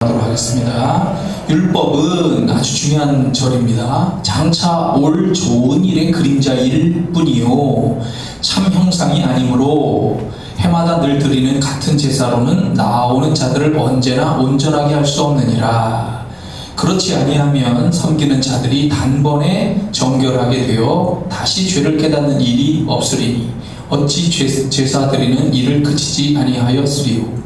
하도록 하겠습니다. 율법은 아주 중요한 절입니다. 장차 올 좋은 일의 그림자일 뿐이요 참 형상이 아니므로 해마다 늘 드리는 같은 제사로는 나아오는 자들을 언제나 온전하게 할 수 없느니라. 그렇지 아니하면 섬기는 자들이 단번에 정결하게 되어 다시 죄를 깨닫는 일이 없으리니 어찌 제사 드리는 일을 그치지 아니하였으리요.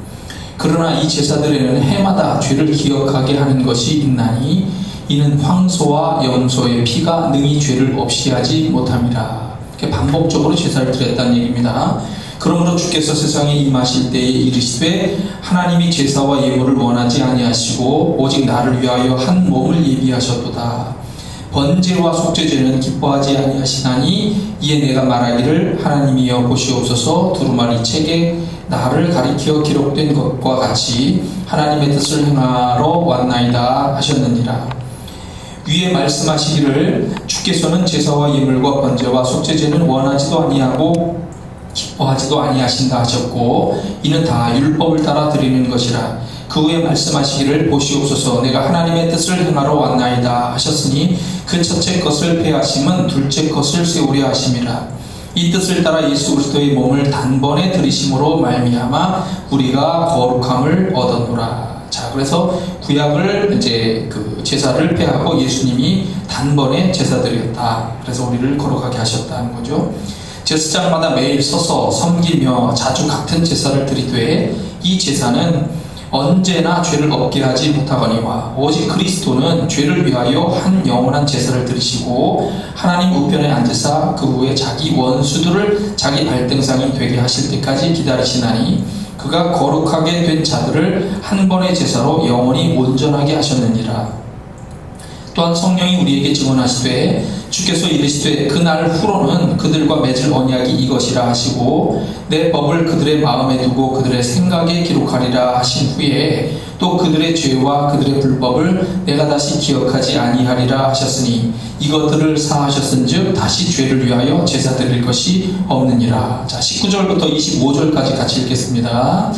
그러나 이 제사들에는 해마다 죄를 기억하게 하는 것이 있나니 이는 황소와 염소의 피가 능히 죄를 없이 하지 못함이라. 이렇게 반복적으로 제사를 드렸다는 얘기입니다. 그러므로 주께서 세상에 임하실 때에 이르시되 하나님이 제사와 예물을 원하지 아니하시고 오직 나를 위하여 한 몸을 예비하셨도다. 번제와 속죄제는 기뻐하지 아니하시나니 이에 내가 말하기를 하나님이여 보시옵소서 두루마리 책에 나를 가리켜 기록된 것과 같이 하나님의 뜻을 행하러 왔나이다 하셨느니라. 위에 말씀하시기를 주께서는 제사와 예물과 번제와 속죄제는 원하지도 아니하고 기뻐하지도 아니하신다 하셨고 이는 다 율법을 따라 드리는 것이라. 그 후에 말씀하시기를 보시옵소서 내가 하나님의 뜻을 행하러 왔나이다 하셨으니 그 첫째 것을 폐하심은 둘째 것을 세우려 하심이라. 이 뜻을 따라 예수 그리스도의 몸을 단번에 들이심으로 말미암아 우리가 거룩함을 얻었노라. 자, 그래서 구약을 이제 그 제사를 폐하고 예수님이 단번에 제사드렸다. 그래서 우리를 거룩하게 하셨다는 거죠. 제사장마다 매일 서서 섬기며 자주 같은 제사를 드리되 이 제사는 언제나 죄를 없게 하지 못하거니와 오직 그리스도는 죄를 위하여 한 영원한 제사를 드리시고 하나님 우편에 앉으사 그 후에 자기 원수들을 자기 발등상이 되게 하실 때까지 기다리시나니 그가 거룩하게 된 자들을 한 번의 제사로 영원히 온전하게 하셨느니라. 또한 성령이 우리에게 증언하시되 주께서 이르시되 그날 후로는 그들과 맺을 언약이 이것이라 하시고 내 법을 그들의 마음에 두고 그들의 생각에 기록하리라 하신 후에 또 그들의 죄와 그들의 불법을 내가 다시 기억하지 아니하리라 하셨으니 이것들을 사하셨은즉 다시 죄를 위하여 제사 드릴 것이 없느니라. 자, 19절부터 25절까지 같이 읽겠습니다.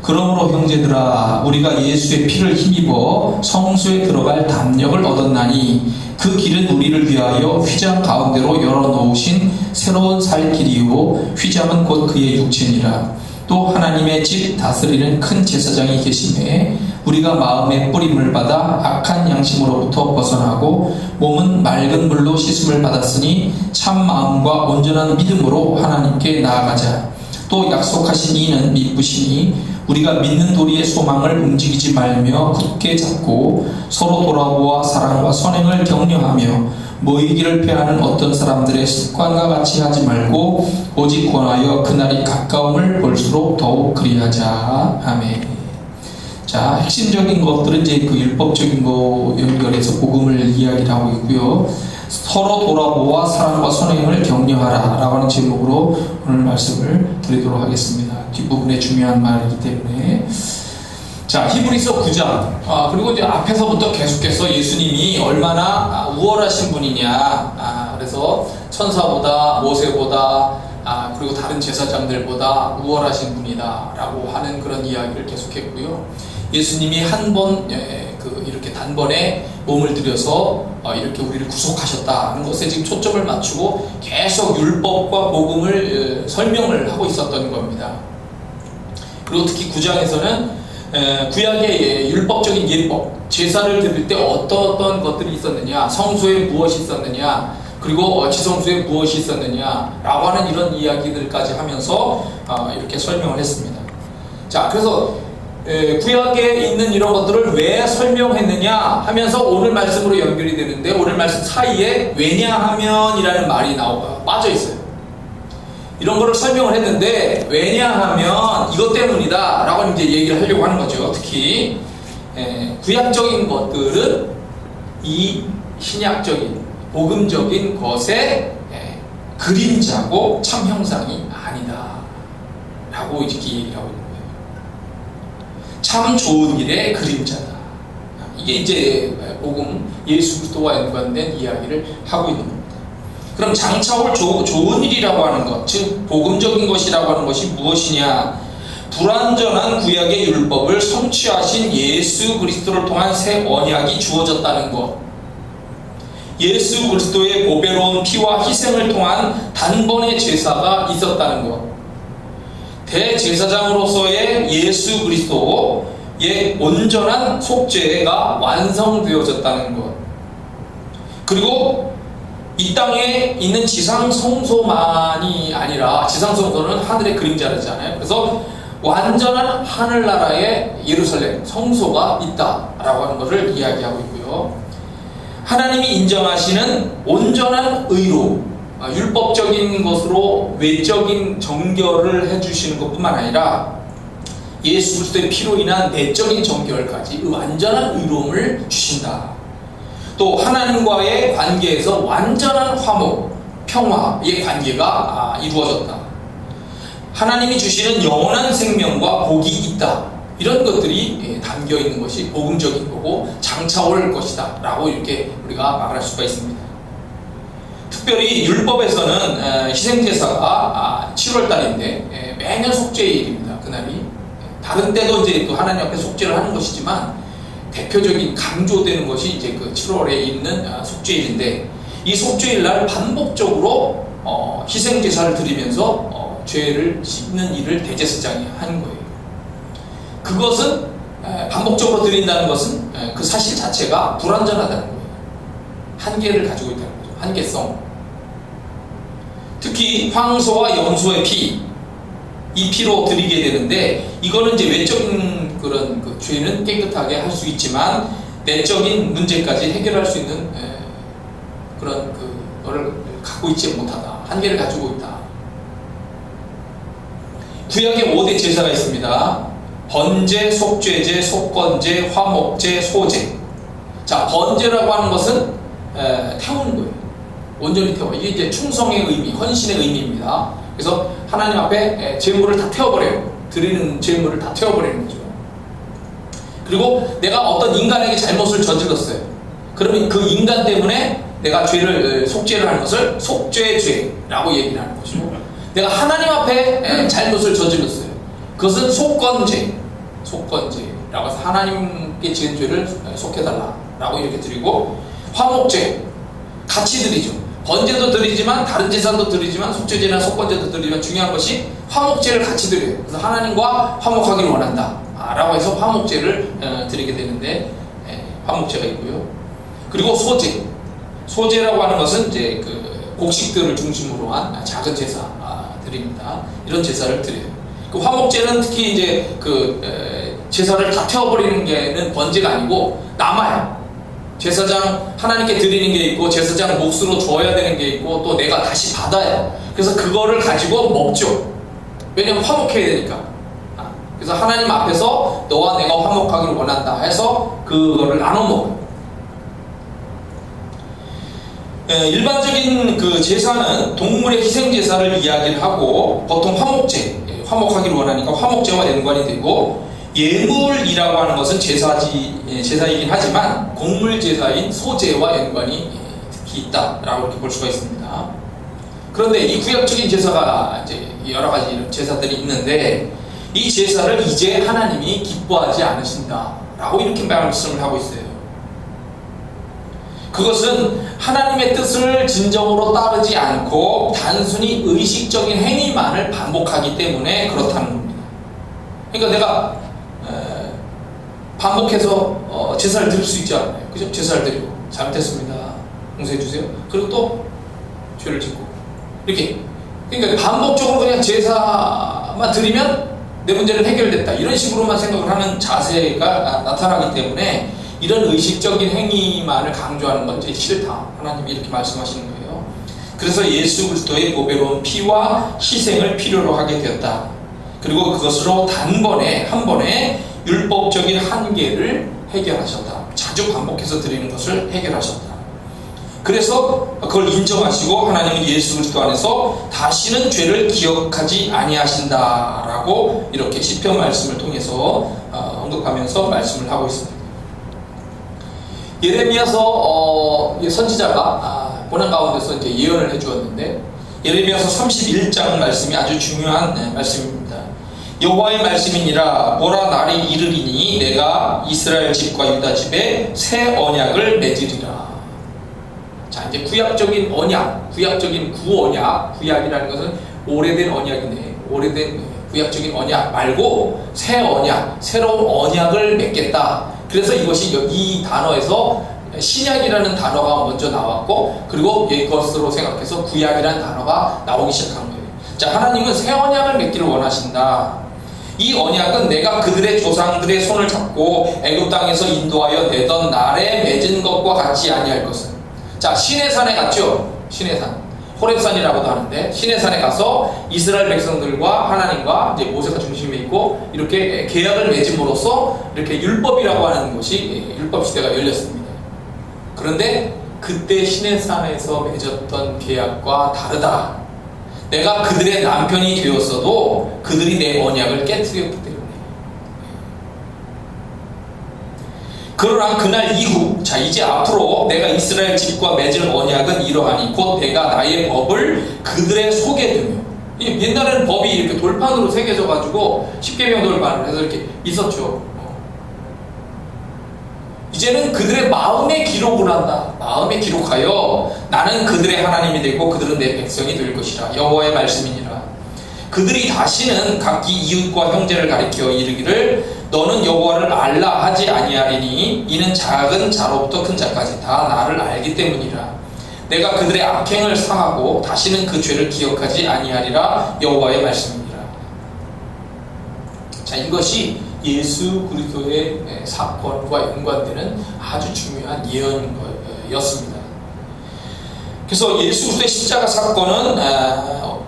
그러므로 형제들아 우리가 예수의 피를 힘입어 성소에 들어갈 담력을 얻었나니 그 길은 우리를 위하여 휘장 가운데로 열어놓으신 새로운 살 길이요 휘장은 곧 그의 육체니라. 또 하나님의 집 다스리는 큰 제사장이 계심에 우리가 마음의 뿌림을 받아 악한 양심으로부터 벗어나고 몸은 맑은 물로 씻음을 받았으니 참 마음과 온전한 믿음으로 하나님께 나아가자. 또 약속하신 이는 미쁘시니 우리가 믿는 도리의 소망을 움직이지 말며 굳게 잡고 서로 돌아보아 사랑과 선행을 격려하며 모이기를 피하는 어떤 사람들의 습관과 같이 하지 말고 오직 권하여 그날이 가까움을 볼수록 더욱 그리하자. 아멘. 자, 핵심적인 것들은 이제 그 율법적인 거 연결해서 복음을 이야기를 하고 있고요. 서로 돌아보아 사랑과 선행을 격려하라 라고 하는 제목으로 오늘 말씀을 드리도록 하겠습니다. 뒷부분에 중요한 말이기 때문에. 자, 히브리서 9장. 그리고 이제 앞에서부터 계속해서 예수님이 얼마나 우월하신 분이냐. 그래서 천사보다, 모세보다, 그리고 다른 제사장들보다 우월하신 분이다 라고 하는 그런 이야기를 계속했고요. 예수님이 한 번, 이렇게 단번에 몸을 들여서 이렇게 우리를 구속하셨다는 것에 지금 초점을 맞추고 계속 율법과 복음을 설명을 하고 있었던 겁니다. 그리고 특히 9장에서는 구약의 율법적인 예법, 제사를 드릴 때 어떤 것들이 있었느냐, 성소에 무엇이 있었느냐, 그리고 지성소에 무엇이 있었느냐 라고 하는 이런 이야기들까지 하면서 이렇게 설명을 했습니다. 자, 그래서 구약에 있는 이런 것들을 왜 설명했느냐 하면서 오늘 말씀으로 연결이 되는데 오늘 말씀 사이에 왜냐하면 이라는 말이 빠져 있어요. 이런 거를 설명을 했는데 왜냐하면 이것 때문이다 라고 이제 얘기를 하려고 하는 거죠. 특히 구약적인 것들은 이 신약적인 복음적인 것의 그림자고 참 형상이 아니다 라고 이렇게 얘기를 하고 있는 거예요. 참 좋은 일의 그림자다. 이게 이제 복음 예수 그리스도와 연관된 이야기를 하고 있는 겁니다. 그럼 장차 올 좋은 일이라고 하는 것, 즉 복음적인 것이라고 하는 것이 무엇이냐? 불완전한 구약의 율법을 성취하신 예수 그리스도를 통한 새 언약이 주어졌다는 것, 예수 그리스도의 보배로운 피와 희생을 통한 단번의 제사가 있었다는 것, 대제사장으로서의 예수 그리스도의 온전한 속죄가 완성되어졌다는 것, 그리고 이 땅에 있는 지상 성소만이 아니라, 지상 성소는 하늘의 그림자잖아요. 그래서 완전한 하늘나라의 예루살렘 성소가 있다라고 하는 것을 이야기하고 있고요. 하나님이 인정하시는 온전한 의로, 율법적인 것으로 외적인 정결을 해주시는 것뿐만 아니라 예수 그리스도의 피로 인한 내적인 정결까지 완전한 의로움을 주신다. 또 하나님과의 관계에서 완전한 화목, 평화의 관계가 이루어졌다. 하나님이 주시는 영원한 생명과 복이 있다. 이런 것들이 담겨 있는 것이 복음적인 거고 장차 올 것이다 라고 이렇게 우리가 말할 수가 있습니다. 특별히 율법에서는 희생제사가 7월달인데 매년 속죄일입니다. 그날이. 다른 때도 이제 또 하나님 앞에 속죄를 하는 것이지만 대표적인 강조되는 것이 이제 그 7월에 있는 속죄일인데, 이 속죄일날 반복적으로 희생제사를 드리면서 죄를 씻는 일을 대제사장이 하는 거예요. 그것은 반복적으로 드린다는 것은 그 사실 자체가 불완전하다는 거예요. 한계를 가지고 있다는 거죠. 한계성. 특히 황소와 염소의 피, 이 피로 드리게 되는데, 이거는 이제 외적인 그런 그 죄는 깨끗하게 할 수 있지만 내적인 문제까지 해결할 수 있는 그런 그거를 갖고 있지 못하다. 한계를 가지고 있다. 구약에 5대 제사가 있습니다. 번제, 속죄제, 속건제, 화목제, 소제. 자, 번제라고 하는 것은 태우는 거예요. 온전히 태워. 이게 이제 충성의 의미, 헌신의 의미입니다. 그래서 하나님 앞에 제물을 다 태워버려요. 드리는 제물을 다 태워버리는 거죠. 그리고 내가 어떤 인간에게 잘못을 저질렀어요. 그러면 그 인간 때문에 내가 죄를 속죄를 하는 것을 속죄죄라고 얘기를 하는 것이고, 내가 하나님 앞에 잘못을 저질렀어요. 그것은 속건제라고 해서 하나님께 지은 죄를 속해달라라고 이렇게 드리고, 화목제 같이 드리죠. 번제도 드리지만 다른 제사도 드리지만 속죄제나 속건제도 드리지만 중요한 것이 화목제를 같이 드려요. 그래서 하나님과 화목하기를 원한다 라고 해서 화목제를 드리게 되는데, 화목제가 있고요. 그리고 소제라고 하는 것은 이제 그 곡식들을 중심으로 한 작은 제사 드립니다. 이런 제사를 드려요. 그 화목제는 특히 이제 그 제사를 다 태워버리는 게는 번제가 아니고 남아요. 제사장 하나님께 드리는 게 있고, 제사장 몫으로 줘야 되는 게 있고, 또 내가 다시 받아요. 그래서 그거를 가지고 먹죠. 왜냐면 화목해야 되니까. 그래서 하나님 앞에서 너와 내가 화목하기를 원한다 해서 그거를 나눠 먹어요. 일반적인 그 제사는 동물의 희생 제사를 이야기를 하고, 보통 화목제, 화목하기를 원하니까 화목제와 연관이 되고, 예물이라고 하는 것은 제사이긴 하지만 곡물 제사인 소제와 연관이 특히 있다라고 이렇게 볼 수가 있습니다. 그런데 이 구약적인 제사가 이제 여러 가지 이런 제사들이 있는데, 이 제사를 이제 하나님이 기뻐하지 않으신다라고 이렇게 말씀을 하고 있어요. 그것은 하나님의 뜻을 진정으로 따르지 않고 단순히 의식적인 행위만을 반복하기 때문에 그렇다는 겁니다. 그러니까 내가 반복해서 제사를 드릴 수 있지 않나요? 그죠? 제사를 드리고 잘못했습니다, 용서해 주세요. 그리고 또 죄를 짓고 이렇게. 그러니까 반복적으로 그냥 제사만 드리면 내 문제는 해결됐다, 이런 식으로만 생각을 하는 자세가 나타나기 때문에 이런 의식적인 행위만을 강조하는 건 이제 싫다, 하나님이 이렇게 말씀하시는 거예요. 그래서 예수 그리스도의 보배로운 피와 희생을 필요로 하게 되었다. 그리고 그것으로 단번에 한 번에 율법적인 한계를 해결하셨다. 자주 반복해서 드리는 것을 해결하셨다. 그래서 그걸 인정하시고 하나님은 예수 그리스도 안에서 다시는 죄를 기억하지 아니하신다라고 이렇게 시편 말씀을 통해서 언급하면서 말씀을 하고 있습니다. 예레미야서 선지자가 고난 가운데서 이제 예언을 해주었는데, 예레미야서 31장 말씀이 아주 중요한 말씀입니다. 여호와의 말씀이니라. 보라, 날이 이르리니 내가 이스라엘 집과 유다 집에 새 언약을 맺으리라. 자, 이제 구약적인 언약, 구약적인 구언약, 구약이라는 것은 오래된 언약이네. 오래된 구약적인 언약 말고 새 언약, 새로운 언약을 맺겠다. 그래서 이것이 이 단어에서 신약이라는 단어가 먼저 나왔고, 그리고 이것으로 생각해서 구약이라는 단어가 나오기 시작한 거예요. 자, 하나님은 새 언약을 맺기를 원하신다. 이 언약은 내가 그들의 조상들의 손을 잡고 애굽 땅에서 인도하여 내던 날에 맺은 것과 같지 아니할 것은. 자, 시내산에 갔죠. 시내산, 호렙산이라고도 하는데, 시내산에 가서 이스라엘 백성들과 하나님과 이제 모세가 중심에 있고 이렇게 계약을 맺음으로써 이렇게 율법이라고 하는 것이, 율법 시대가 열렸습니다. 그런데 그때 시내산에서 맺었던 계약과 다르다. 내가 그들의 남편이 되었어도 그들이 내 언약을 깨뜨렸기 때문에. 그러나 그날 이후, 자, 이제 앞으로 내가 이스라엘 집과 맺을 언약은 이러하니 곧 내가 나의 법을 그들의 속에 두며. 옛날에는 법이 이렇게 돌판으로 새겨져 가지고 십계명 돌판을 해서 이렇게 있었죠. 이제는 그들의 마음에 기록을 한다. 마음에 기록하여 나는 그들의 하나님이 되고 그들은 내 백성이 될 것이라. 여호와의 말씀이니라. 그들이 다시는 각기 이웃과 형제를 가리켜 이르기를 너는 여호와를 알라 하지 아니하리니 이는 작은 자로부터 큰 자까지 다 나를 알기 때문이라. 내가 그들의 악행을 사하고 다시는 그 죄를 기억하지 아니하리라. 여호와의 말씀이니라. 자, 이것이 예수 그리스도의 사건과 연관되는 아주 중요한 예언이었습니다. 그래서 예수 그리스도의 십자가 사건은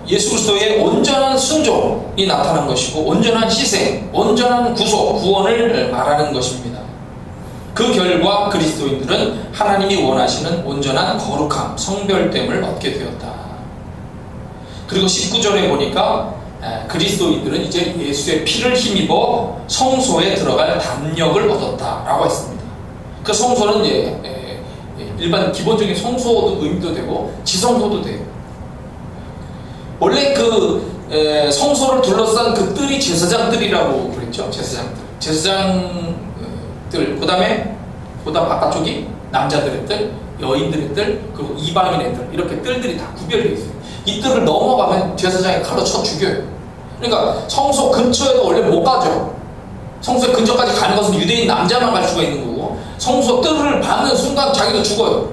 예수 그리스도의 온전한 순종이 나타난 것이고, 온전한 희생, 온전한 구원을 말하는 것입니다. 그 결과 그리스도인들은 하나님이 원하시는 온전한 거룩함, 성별됨을 얻게 되었다. 그리고 19절에 보니까 그리스도인들은 이제 예수의 피를 힘입어 성소에 들어갈 담력을 얻었다라고 했습니다. 그 성소는 일반 기본적인 성소도 의미도 되고 지성소도 돼요. 원래 그 성소를 둘러싼 그 뜰이 제사장들이라고 그랬죠. 제사장들, 그 다음에 보다 바깥쪽이 남자들의 뜰, 여인들의 뜰, 그리고 이방인의 뜰, 이렇게 뜰들이 다 구별되어 있어요. 이 뜰을 넘어가면 제사장이 칼로 쳐 죽여요. 그러니까 성소 근처에도 원래 못 가죠. 성소 근처까지 가는 것은 유대인 남자만 갈 수가 있는 거고, 성소 뜰을 밟는 순간 자기도 죽어요.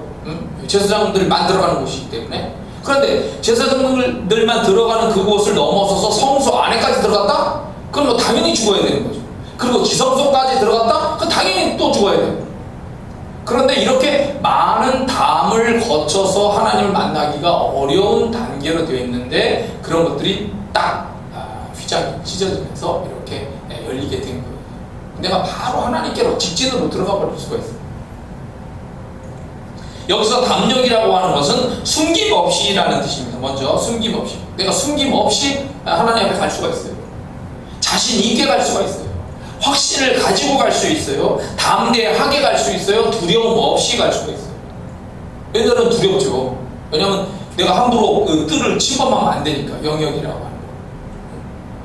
제사장들만 들어가는 곳이기 때문에. 그런데 제사장들만 들어가는 그곳을 넘어서서 성소 안에까지 들어갔다? 그럼 뭐 당연히 죽어야 되는 거죠. 그리고 지성소까지 들어갔다? 그럼 당연히 또 죽어야 돼요. 그런데 이렇게 많은 담을 거쳐서 하나님을 만나기가 어려운 단계로 되어 있는데, 그런 것들이 딱 휘장이 찢어지면서 이렇게 열리게 된 거예요. 내가 바로 하나님께로 직진으로 들어가 버릴 수가 있어요. 여기서 담력이라고 하는 것은 숨김없이라는 뜻입니다. 먼저 숨김없이, 내가 숨김없이 하나님 앞에 갈 수가 있어요. 자신 있게 갈 수가 있어요. 확신을 가지고 갈 수 있어요. 담대하게 갈 수 있어요. 두려움 없이 갈 수가 있어요. 옛날은 두렵죠. 왜냐하면 내가 함부로 그 뜰을 침범하면 안 되니까, 영역이라고 하는 거.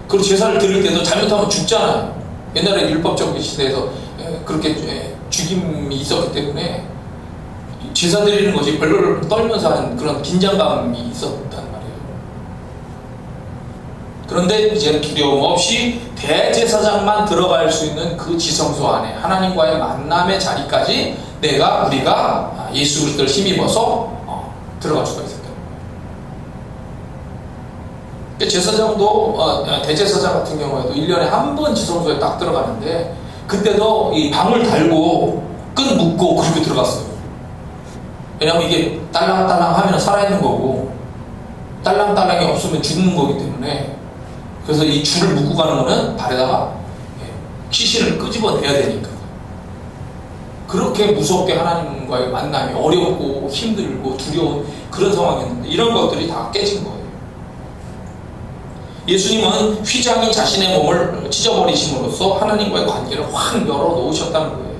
그리고 제사를 드릴 때도 잘못하면 죽잖아요. 옛날에 율법적 시대에서 그렇게 죽임이 있었기 때문에 제사 드리는 것이 별로를 떨면서 하는 그런 긴장감이 있었단 말이에요. 그런데 이제는 두려움 없이 대제사장만 들어갈 수 있는 그 지성소 안에 하나님과의 만남의 자리까지 우리가 예수 그리스도를 힘입어서 들어갈 수가 있었다. 제사장도 대제사장 같은 경우에도 1년에 한 번 지성소에 딱 들어가는데, 그때도 이 방울 달고 끈 묶고 그렇게 들어갔어요. 왜냐하면 이게 딸랑딸랑 하면 살아있는 거고, 딸랑딸랑이 없으면 죽는 거기 때문에, 그래서 이 줄을 묶고 가는 거는 발에다가 시신을 끄집어내야 되니까. 그렇게 무섭게 하나님과의 만남이 어렵고 힘들고 두려운 그런 상황이었는데, 이런 것들이 다 깨진 거예요. 예수님은 휘장이 자신의 몸을 찢어버리심으로써 하나님과의 관계를 확 열어놓으셨다는 거예요.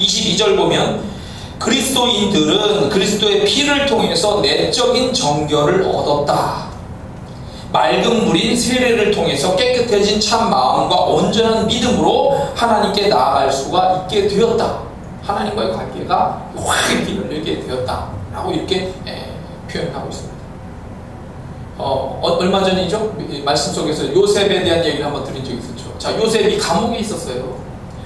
22절 보면 그리스도인들은 그리스도의 피를 통해서 내적인 정결을 얻었다. 맑은 물인 세례를 통해서 깨끗해진 참 마음과 온전한 믿음으로 하나님께 나아갈 수가 있게 되었다. 하나님과의 관계가 확 이렇게 열리게 되었다 라고 이렇게 표현하고 있습니다. 얼마 전이죠? 말씀 속에서 요셉에 대한 얘기를 한번 드린 적이 있었죠. 자, 요셉이 감옥에 있었어요.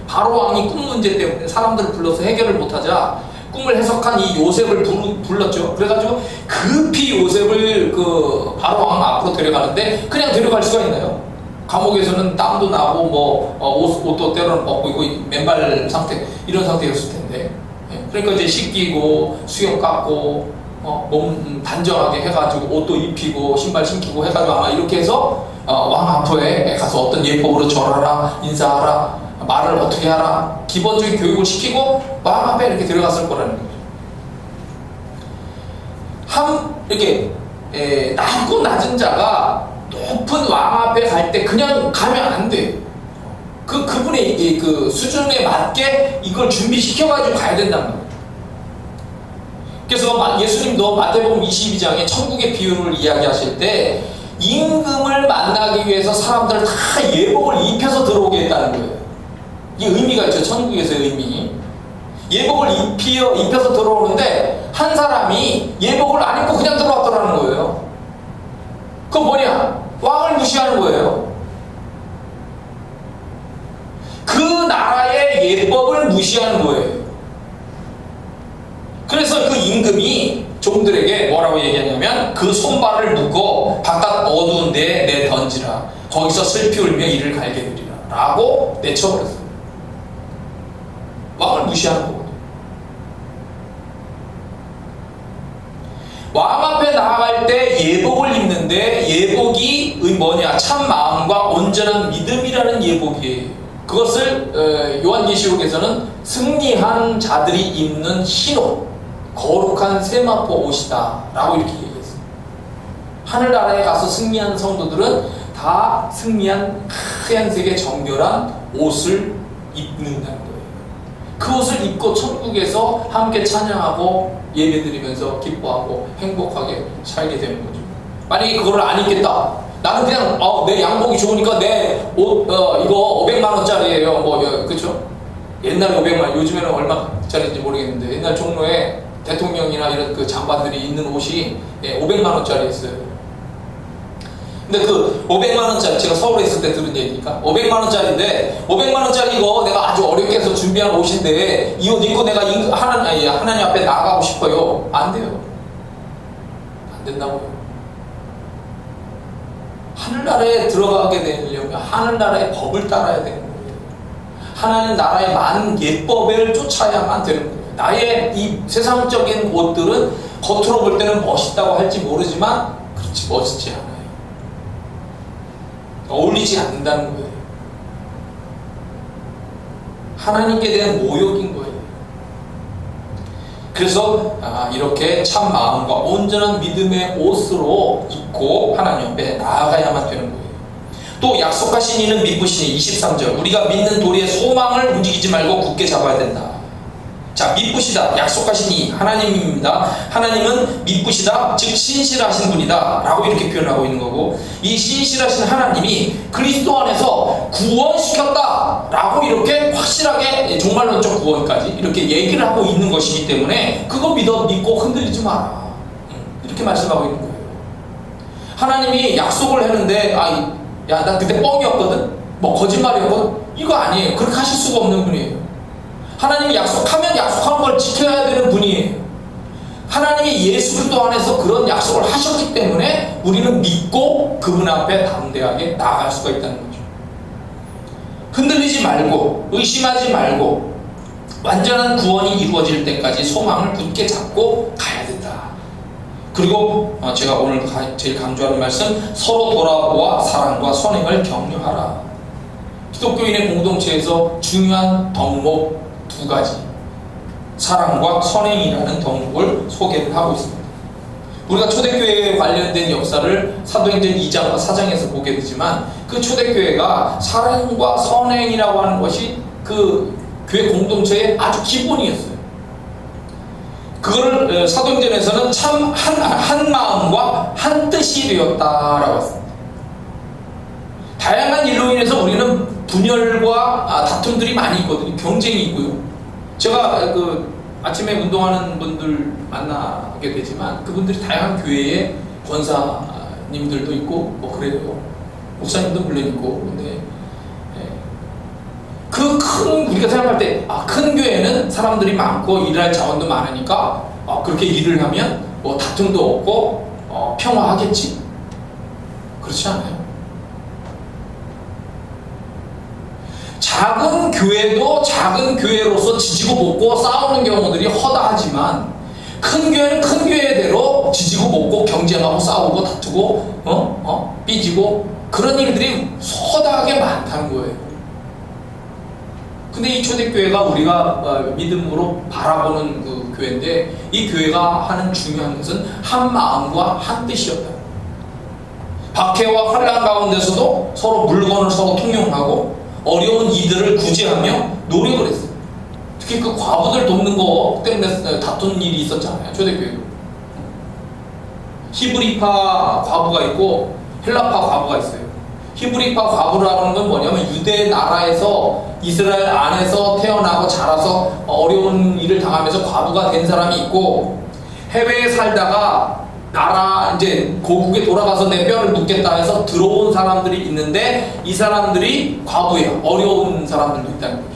바로 왕이 꿈 문제 때문에 사람들을 불러서 해결을 못하자 꿈을 해석한 이 요셉을 불렀죠. 그래가지고 급히 요셉을 그 바로 왕 앞으로 데려가는데 그냥 데려갈 수가 있나요? 감옥에서는 땀도 나고 옷도 때로는 벗고 이거 맨발 상태 이런 상태였을 텐데, 그러니까 이제 씻기고 수염 깎고 몸 단정하게 해가지고 옷도 입히고 신발 신기고 해가지고 아마 이렇게 해서 왕 앞에 가서 어떤 예법으로 절하라, 인사하라, 말을 어떻게 하라, 기본적인 교육을 시키고 왕 앞에 이렇게 들어갔을 거라는 거죠. 이렇게 낮고 낮은 자가 높은 왕 앞에 갈 때 그냥 가면 안 돼요. 그분의 그 수준에 맞게 이걸 준비시켜가지고 가야 된다는 거예요. 그래서 예수님도 마태복음 22장에 천국의 비유를 이야기하실 때 임금을 만나기 위해서 사람들을 다 예복을 입혀서 들어오게 했다는 거예요. 이 의미가 있죠. 천국에서의 의미. 예복을 입혀서 들어오는데 한 사람이 예복을 안 입고 그냥 들어왔더라는 거예요. 그건 뭐냐? 왕을 무시하는 거예요. 그 나라의 예법을 무시하는 거예요. 그래서 그 임금이 종들에게 뭐라고 얘기하냐면 그 손발을 묶어 바깥 어두운 데에 내던지라. 거기서 슬피 울며 이를 갈게 되리라 라고 내쳐버렸어요. 왕을 무시하는 거거든요. 왕 앞에 나아갈 때 예복을 입는데 예복이 뭐냐? 참 마음과 온전한 믿음이라는 예복이에요. 그것을 요한계시록에서는 승리한 자들이 입는 흰옷, 거룩한 세마포 옷이다 라고 이렇게 얘기했어요. 하늘나라에 가서 승리한 성도들은 다 승리한 하얀색의 정결한 옷을 입는다는 거예요. 그 옷을 입고 천국에서 함께 찬양하고 예배드리면서 기뻐하고 행복하게 살게 되는 거죠. 만약에 그거를 안 입겠다, 나는 그냥 내 양복이 좋으니까 내 옷 이거 500만원짜리예요 그쵸? 옛날에 500만, 요즘에는 얼마짜리인지 모르겠는데 옛날 종로에 대통령이나 이런 그 장관들이 입는 옷이 500만원짜리였어요. 근데 그 500만원짜리, 제가 서울에 있을 때 들은 얘기니까 500만원짜리인데 500만원짜리 이거 내가 아주 어렵게 해서 준비한 옷인데 이 옷 입고 내가 하나님 앞에 나가고 싶어요. 안 돼요. 안 된다고요. 하늘나라에 들어가게 되려면 하늘나라의 법을 따라야 되는 거예요. 하나님 나라의 많은 예법을 쫓아야만 되는 거예요. 나의 이 세상적인 옷들은 겉으로 볼 때는 멋있다고 할지 모르지만 그렇지 멋있지 않아요. 어울리지 않는다는 거예요. 하나님께 대한 모욕인 거예요. 그래서 이렇게 참 마음과 온전한 믿음의 옷으로 입고 하나님 앞에 나아가야만 되는 거예요. 또 약속하신 이는 믿으시니 23절 우리가 믿는 도리의 소망을 움직이지 말고 굳게 잡아야 된다. 자, 믿으시다, 약속하신 이 하나님입니다. 하나님은 믿으시다, 즉 신실하신 분이다 라고 이렇게 표현하고 있는 거고, 이 신실하신 하나님이 그리스도 안에서 구원시켰다 라고 이렇게 확실하게 종말론적 구원까지 이렇게 얘기를 하고 있는 것이기 때문에 그거 믿고 흔들리지 마라 이렇게 말씀하고 있는 거예요. 하나님이 약속을 했는데 야, 나 그때 뻥이었거든, 거짓말이었거든, 이거 아니에요. 그렇게 하실 수가 없는 분이에요. 하나님이 약속하면 약속한 걸 지켜야 되는 분이에요. 하나님이 예수 그리스도 안에서 그런 약속을 하셨기 때문에 우리는 믿고 그분 앞에 담대하게 나아갈 수가 있다는 거죠. 흔들리지 말고 의심하지 말고 완전한 구원이 이루어질 때까지 소망을 굳게 잡고 가야 된다. 그리고 제가 오늘 제일 강조하는 말씀, 서로 돌아보아 사랑과 선행을 격려하라. 기독교인의 공동체에서 중요한 덕목 두 가지, 사랑과 선행이라는 덕목을 소개를 하고 있습니다. 우리가 초대교회에 관련된 역사를 사도행전 2장과 4장에서 보게 되지만 그 초대교회가 사랑과 선행이라고 하는 것이 그 교회 공동체의 아주 기본이었어요. 그거를 사도행전에서는 참 한 마음과 한 뜻이 되었다라고 했습니다. 다양한 일로 인해서 우리는 분열과 다툼들이 많이 있거든요. 경쟁이 있고요. 제가 그 아침에 운동하는 분들 만나게 되지만 그분들이 다양한 교회의 권사님들도 있고 뭐 그래요. 목사님도 물론 있고. 근데 그 큰 우리가 생각할 때 큰 교회는 사람들이 많고 일할 자원도 많으니까 그렇게 일을 하면 뭐 다툼도 없고 평화하겠지. 그렇지 않아요. 작은 교회도 작은 교회로서 지지고 볶고 싸우는 경우들이 허다하지만 큰 교회는 큰 교회대로 지지고 볶고 경쟁하고 싸우고 다투고 삐지고 그런 일들이 허다하게 많다는 거예요. 근데 이 초대교회가 우리가 믿음으로 바라보는 그 교회인데 이 교회가 하는 중요한 것은 한 마음과 한 뜻이었다. 박해와 환난 가운데서도 서로 물건을 서로 통용하고 어려운 이들을 구제하며 노력을 했어요. 특히 그 과부들 돕는 거 때문에 다투는 일이 있었잖아요. 초대교회도. 히브리파 과부가 있고 헬라파 과부가 있어요. 히브리파 과부라는 건 뭐냐면 유대 나라에서 이스라엘 안에서 태어나고 자라서 어려운 일을 당하면서 과부가 된 사람이 있고 해외에 살다가 나라 이제 고국에 돌아가서 내 뼈를 묻겠다 해서 들어온 사람들이 있는데 이 사람들이 과부예요. 어려운 사람들도 있다는 거죠.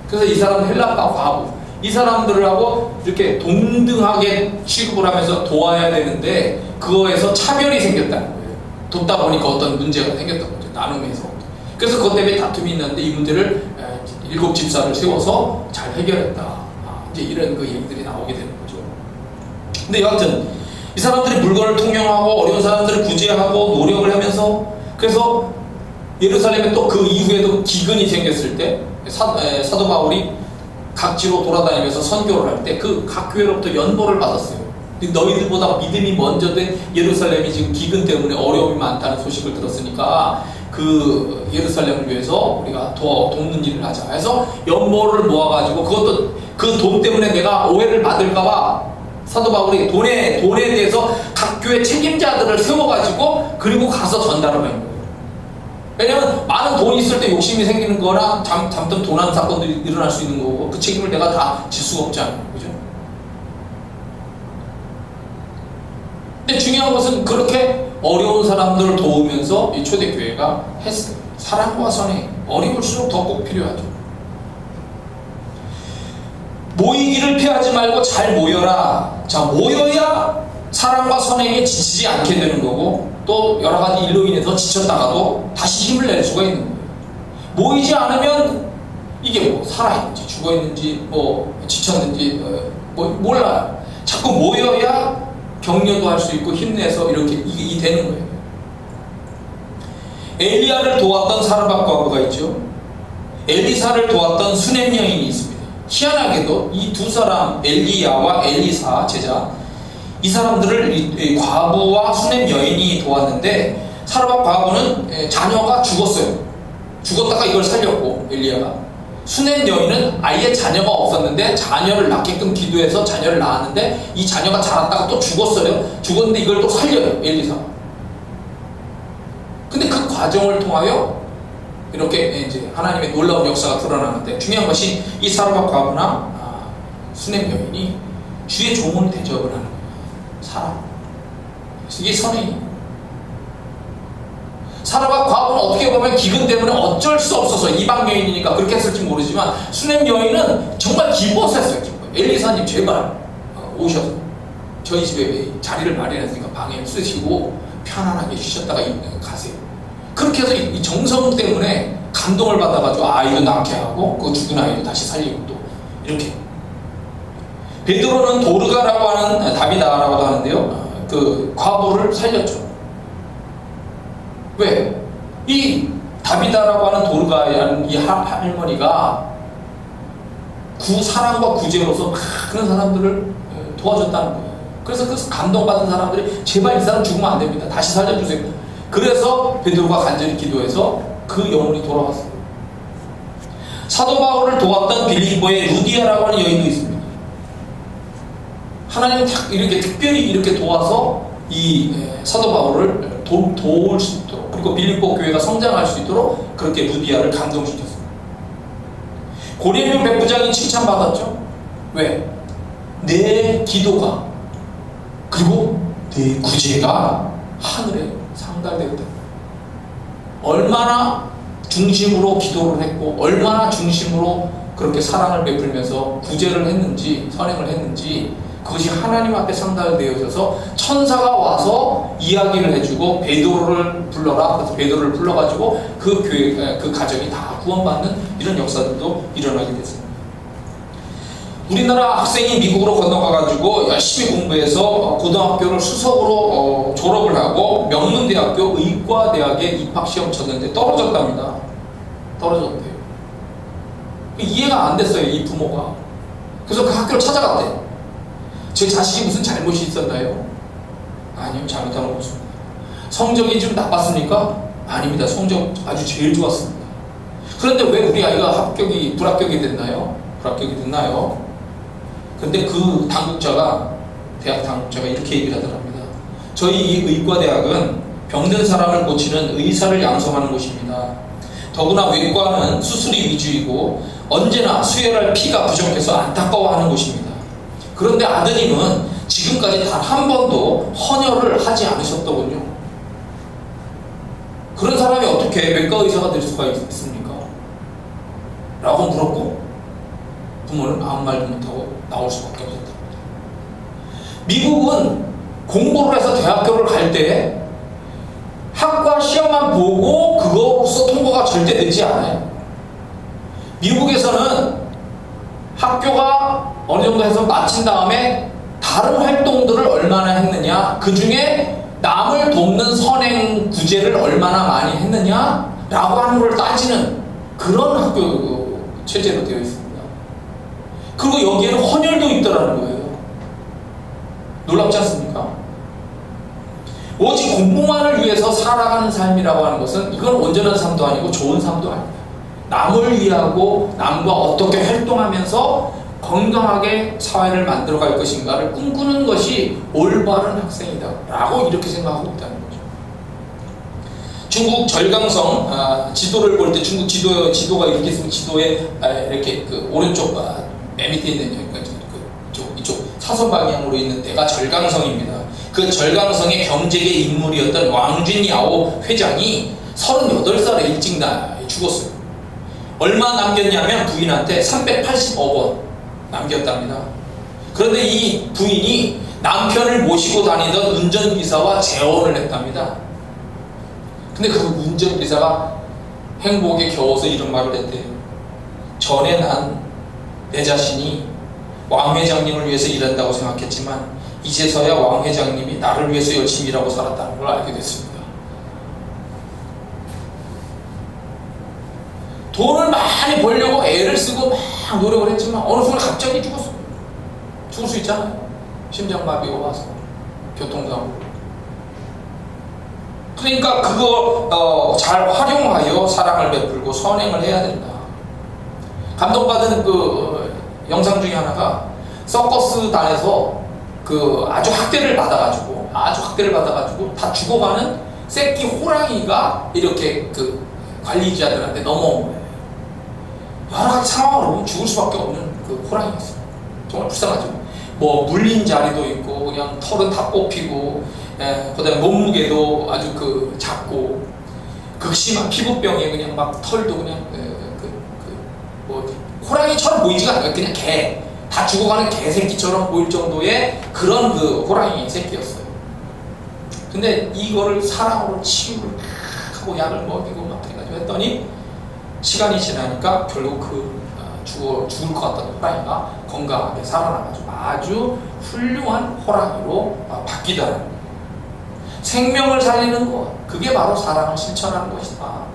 그래서 이 사람은 헬라파 과부. 이 사람들하고 이렇게 동등하게 취급을 하면서 도와야 되는데 그거에서 차별이 생겼다는 거예요. 돕다 보니까 어떤 문제가 생겼던 거죠. 나눔에서. 그래서 그것 때문에 다툼이 있는데 이 문제를 7 집사를 세워서 잘 해결했다. 이제 이런 그 얘기들이 나오게 되는 거죠. 근데 여하튼 이 사람들이 물건을 통용하고 어려운 사람들을 구제하고 노력을 하면서 그래서 예루살렘에 또 그 이후에도 기근이 생겼을 때 사도 바울이 각지로 돌아다니면서 선교를 할 때 그 각 교회로부터 연보를 받았어요. 너희들보다 믿음이 먼저 된 예루살렘이 지금 기근 때문에 어려움이 많다는 소식을 들었으니까 그 예루살렘을 위해서 우리가 더 돕는 일을 하자 해서 연보를 모아가지고 그것도 그 돈 때문에 내가 오해를 받을까봐 사도 바울이 돈에 대해서 각 교회 책임자들을 세워가지고 그리고 가서 전달을 하는 거예요. 왜냐면 많은 돈이 있을 때 욕심이 생기는 거나 잠깐 도난 사건들이 일어날 수 있는 거고 그 책임을 내가 다 질 수가 없잖아요. 그죠? 근데 중요한 것은 그렇게 어려운 사람들을 도우면서 이 초대교회가 했어요. 사랑과 선행, 어려울수록 더 꼭 필요하죠. 모이기를 피하지 말고 잘 모여라. 자, 모여야 사랑과 선행에 지치지 않게 되는 거고 또 여러 가지 일로 인해서 지쳤다가도 다시 힘을 낼 수가 있는 거예요. 모이지 않으면 이게 뭐 살아있는지 죽어있는지 뭐 지쳤는지 몰라요. 자꾸 모여야 격려도 할 수 있고 힘내서 이렇게 이 되는 거예요. 엘리야를 도왔던 사르밧 과부가 있죠. 엘리사를 도왔던 수넴 여인이 있습니다. 희한하게도 이 두 사람 엘리야와 엘리사 제자 이 사람들을 이 과부와 수넴 여인이 도왔는데 사르밧 과부는 자녀가 죽었어요. 죽었다가 이걸 살렸고 엘리야가 수넴 여인은 아예 자녀가 없었는데 자녀를 낳게끔 기도해서 자녀를 낳았는데 이 자녀가 자랐다가 또 죽었어요. 죽었는데 이걸 또 살려요. 엘리사가. 근데 그 과정을 통하여 이렇게 이제 하나님의 놀라운 역사가 드러나는데 중요한 것이 이 사르밧 과부나 수넴 여인이 주의 종을 대접을 하는 거예요. 사람. 이게 선행이에요. 사르밧 과부는 어떻게 보면 기근 때문에 어쩔 수 없어서 이방 여인이니까 그렇게 했을지 모르지만 수넴 여인은 정말 기뻐서 했어요. 엘리사님 제발 오셔서 저희 집에 자리를 마련했으니까 방에 쓰시고 편안하게 쉬셨다가 가세요. 그렇게 해서 이 정성 때문에 감동을 받아가지고 아이도 낳게 하고 그 죽은 아이도 다시 살리고 또 이렇게. 베드로는 도르가라고 하는 다비다라고도 하는데요. 그 과부를 살렸죠. 왜? 이 다비다라고 하는 도르가라는 이 할머니가 사랑과 구제로서 그런 사람들을 도와줬다는 거예요. 그래서 그 감동받은 사람들이 제발 이 사람 죽으면 안 됩니다. 다시 살려주세요. 그래서 베드로가 간절히 기도해서 그 영혼이 돌아왔어요. 사도 바울을 도왔던 빌립보의 루디아라고 하는 여인도 있습니다. 하나님은 이렇게 특별히 이렇게 도와서 이 사도 바울을 도울 수 있도록 그리고 그 빌립보 교회가 성장할 수 있도록 그렇게 루디아를 감동시켰습니다. 고넬료 백부장이 칭찬받았죠. 왜? 내 기도가 그리고 내 구제가 하늘에 상달되었다. 얼마나 중심으로 기도를 했고 얼마나 중심으로 그렇게 사랑을 베풀면서 구제를 했는지 선행을 했는지 그것이 하나님 앞에 상달되어져서 천사가 와서 이야기를 해주고 베드로를 불러라. 그래서 베드로를 불러가지고 그 교회 그 가정이 다 구원받는 이런 역사들도 일어나게 됐습니다. 우리나라 학생이 미국으로 건너가가지고 열심히 공부해서 고등학교를 수석으로 졸업을 하고 명문대학교 의과대학에 입학시험 쳤는데 떨어졌답니다. 떨어졌대요. 이해가 안 됐어요, 이 부모가. 그래서 그 학교를 찾아갔대요. 제 자식이 무슨 잘못이 있었나요? 아니요, 잘못한 건 없습니다. 성적이 좀 나빴습니까? 아닙니다. 성적 아주 제일 좋았습니다. 그런데 왜 우리 아이가 불합격이 됐나요? 불합격이 됐나요? 근데 그 당국자가, 대학 당국자가 이렇게 얘기를 하더랍니다. 저희 이 의과대학은 병든 사람을 고치는 의사를 양성하는 곳입니다. 더구나 외과는 수술이 위주이고 언제나 수혈할 피가 부족해서 안타까워하는 곳입니다. 그런데 아드님은 지금까지 단 한 번도 헌혈을 하지 않으셨더군요. 그런 사람이 어떻게 외과 의사가 될 수가 있습니까? 라고 물었고 부모는 아무 말도 못하고 나올 수밖에 없었다. 미국은 공부를 해서 대학교를 갈 때 학과 시험만 보고 그거로서 통과가 절대 되지 않아요. 미국에서는 학교가 어느 정도 해서 마친 다음에 다른 활동들을 얼마나 했느냐, 그 중에 남을 돕는 선행 구제를 얼마나 많이 했느냐 라고 하는 걸 따지는 그런 학교 체제로 되어 있습니다. 그리고 여기에는 헌혈도 있더라는 거예요. 놀랍지 않습니까? 오직 공부만을 위해서 살아가는 삶이라고 하는 것은 이건 온전한 삶도 아니고 좋은 삶도 아닙니다. 남을 위하고 남과 어떻게 활동하면서 건강하게 사회를 만들어갈 것인가를 꿈꾸는 것이 올바른 학생이다 라고 이렇게 생각하고 있다는 거죠. 중국 절강성 지도를 볼 때 중국 지도가 이렇게 있으면 지도에 이렇게 그 오른쪽 맨 밑에 있는 이쪽 사선 방향으로 있는 데가 절강성입니다. 그 절강성의 경제계 인물이었던 왕준야오 회장이 38살에 일찍 죽었어요. 얼마 남겼냐면 부인한테 380억 원 남겼답니다. 그런데 이 부인이 남편을 모시고 다니던 운전기사와 재혼을 했답니다. 근데 그 운전기사가 행복에 겨워서 이런 말을 했대요. 전에 난 내 자신이 왕 회장님을 위해서 일한다고 생각했지만 이제서야 왕 회장님이 나를 위해서 열심히 일하고 살았다는 걸 알게 됐습니다. 돈을 많이 벌려고 애를 쓰고 막 노력을 했지만 어느 순간 갑자기 죽었어요. 죽을 수 있잖아요. 심장마비가 와서 교통사고. 그러니까 그거 잘 활용하여 사랑을 베풀고 선행을 해야 된다. 감동받은 그 영상 중에 하나가 서커스단에서 그 아주 학대를 받아가지고 다 죽어가는 새끼 호랑이가 이렇게 그 관리자들한테 넘어온 거예요. 여러 가지 상황을 보면 죽을 수밖에 없는 그 호랑이였어요. 정말 불쌍하죠. 뭐 물린 자리도 있고 그냥 털은 다 뽑히고 그다음에 몸무게도 아주 그 작고 극심한 피부병에 그냥 막 털도 그냥 호랑이처럼 보이지가 않아요. 그냥 개, 다 죽어가는 개새끼처럼 보일 정도의 그런 그 호랑이 새끼였어요. 근데 이거를 사랑으로 치유를 하고 약을 먹이고 막 해가지고 했더니 시간이 지나니까 결국 그 죽을 것 같던 호랑이가 건강하게 살아나가지고 아주 훌륭한 호랑이로 바뀌더라는 거예요. 생명을 살리는 것, 그게 바로 사랑을 실천하는 것이다.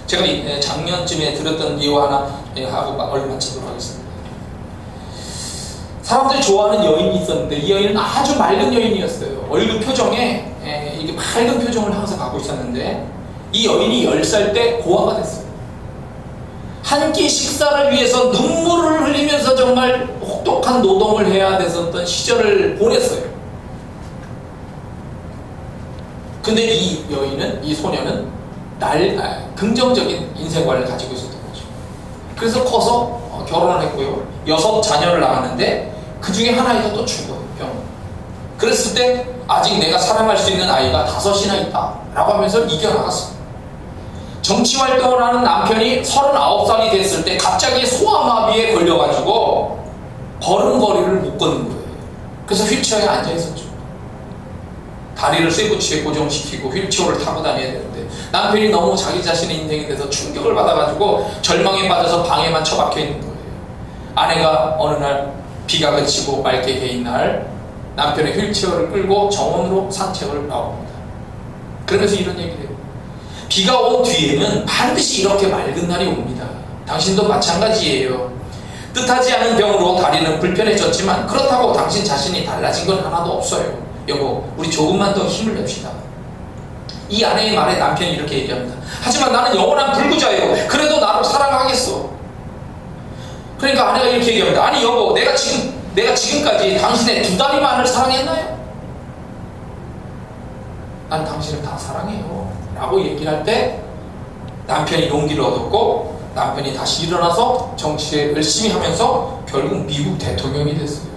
제가 작년쯤에 들었던 예화 하나 하고 얼른 마치도록 하겠습니다. 사람들이 좋아하는 여인이 있었는데 이 여인은 아주 맑은 여인이었어요. 얼굴 표정에 이게 맑은 표정을 항상 갖고 있었는데 이 여인이 10살 때 고아가 됐어요. 한 끼 식사를 위해서 눈물을 흘리면서 정말 혹독한 노동을 해야 됐었던 시절을 보냈어요. 근데 이 여인은, 이 소녀는 긍정적인 인생관을 가지고 있었던 거죠. 그래서 커서 결혼을 했고요. 6 자녀를 낳았는데 그 중에 한 아이가 또 죽어요, 병으로. 그랬을 때 아직 내가 사랑할 수 있는 아이가 5이나 있다 라고 하면서 이겨나갔어요. 정치활동을 하는 남편이 39살이 됐을 때 갑자기 소아마비에 걸려가지고 걸음걸이를 못 걷는 거예요. 그래서 휠체어에 앉아있었죠. 다리를 쇠붙이에 고정시키고 휠체어를 타고 다녀야 되는데 남편이 너무 자기 자신의 인생에 대해서 충격을 받아가지고 절망에 빠져서 방에만 처박혀 있는 거예요. 아내가 어느 날 비가 그치고 맑게 개인 날 남편의 휠체어를 끌고 정원으로 산책을 나옵니다. 그러면서 이런 얘기를 해요. 비가 온 뒤에는 반드시 이렇게 맑은 날이 옵니다. 당신도 마찬가지예요. 뜻하지 않은 병으로 다리는 불편해졌지만 그렇다고 당신 자신이 달라진 건 하나도 없어요. 여보, 우리 조금만 더 힘을 냅시다. 이 아내의 말에 남편이 이렇게 얘기합니다. 하지만 나는 영원한 불구자예요. 그래도 나를 사랑하겠어. 그러니까 아내가 이렇게 얘기합니다. 아니 여보, 내가 지금까지 당신의 2다리만을 사랑했나요? 난 당신을 다 사랑해요 라고 얘기를 할 때 남편이 용기를 얻었고 남편이 다시 일어나서 정치에 열심히 하면서 결국 미국 대통령이 됐어요.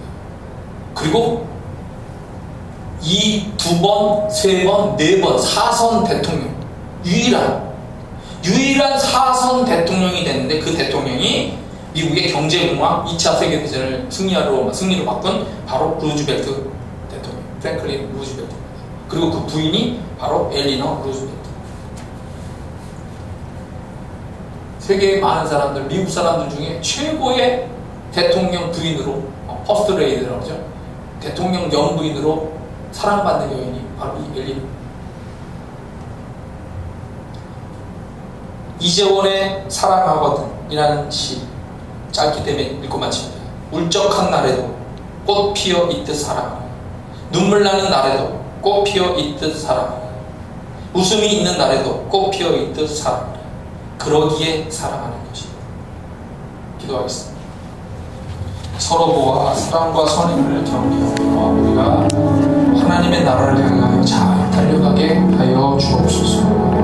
그리고 이 2번, 3번, 4번 4선 대통령, 유일한 4선 대통령이 됐는데 그 대통령이 미국의 경제공황 2차 세계대전을 승리로 바꾼 바로 루즈벨트 대통령, 프랭클린 루즈벨트. 그리고 그 부인이 바로 엘리너 루즈벨트. 세계의 많은 사람들, 미국 사람들 중에 최고의 대통령 부인으로, 퍼스트 레이디라고 하죠. 대통령 영부인으로 사랑받는 여인이 바로 이 엘리너. 이재원의 사랑하거든 이라는 시 짧기 때문에 읽고 마칩니다. 울적한 날에도 꽃 피어 있듯 사랑하라. 눈물 나는 날에도 꽃 피어 있듯 사랑하라. 웃음이 있는 날에도 꽃 피어 있듯 사랑하라. 그러기에 사랑하는 것이다. 기도하겠습니다. 서로 보아 사랑과 선행을 경계하며 우리가 하나님의 나라를 향하여 잘 달려가게 하여 주옵소서.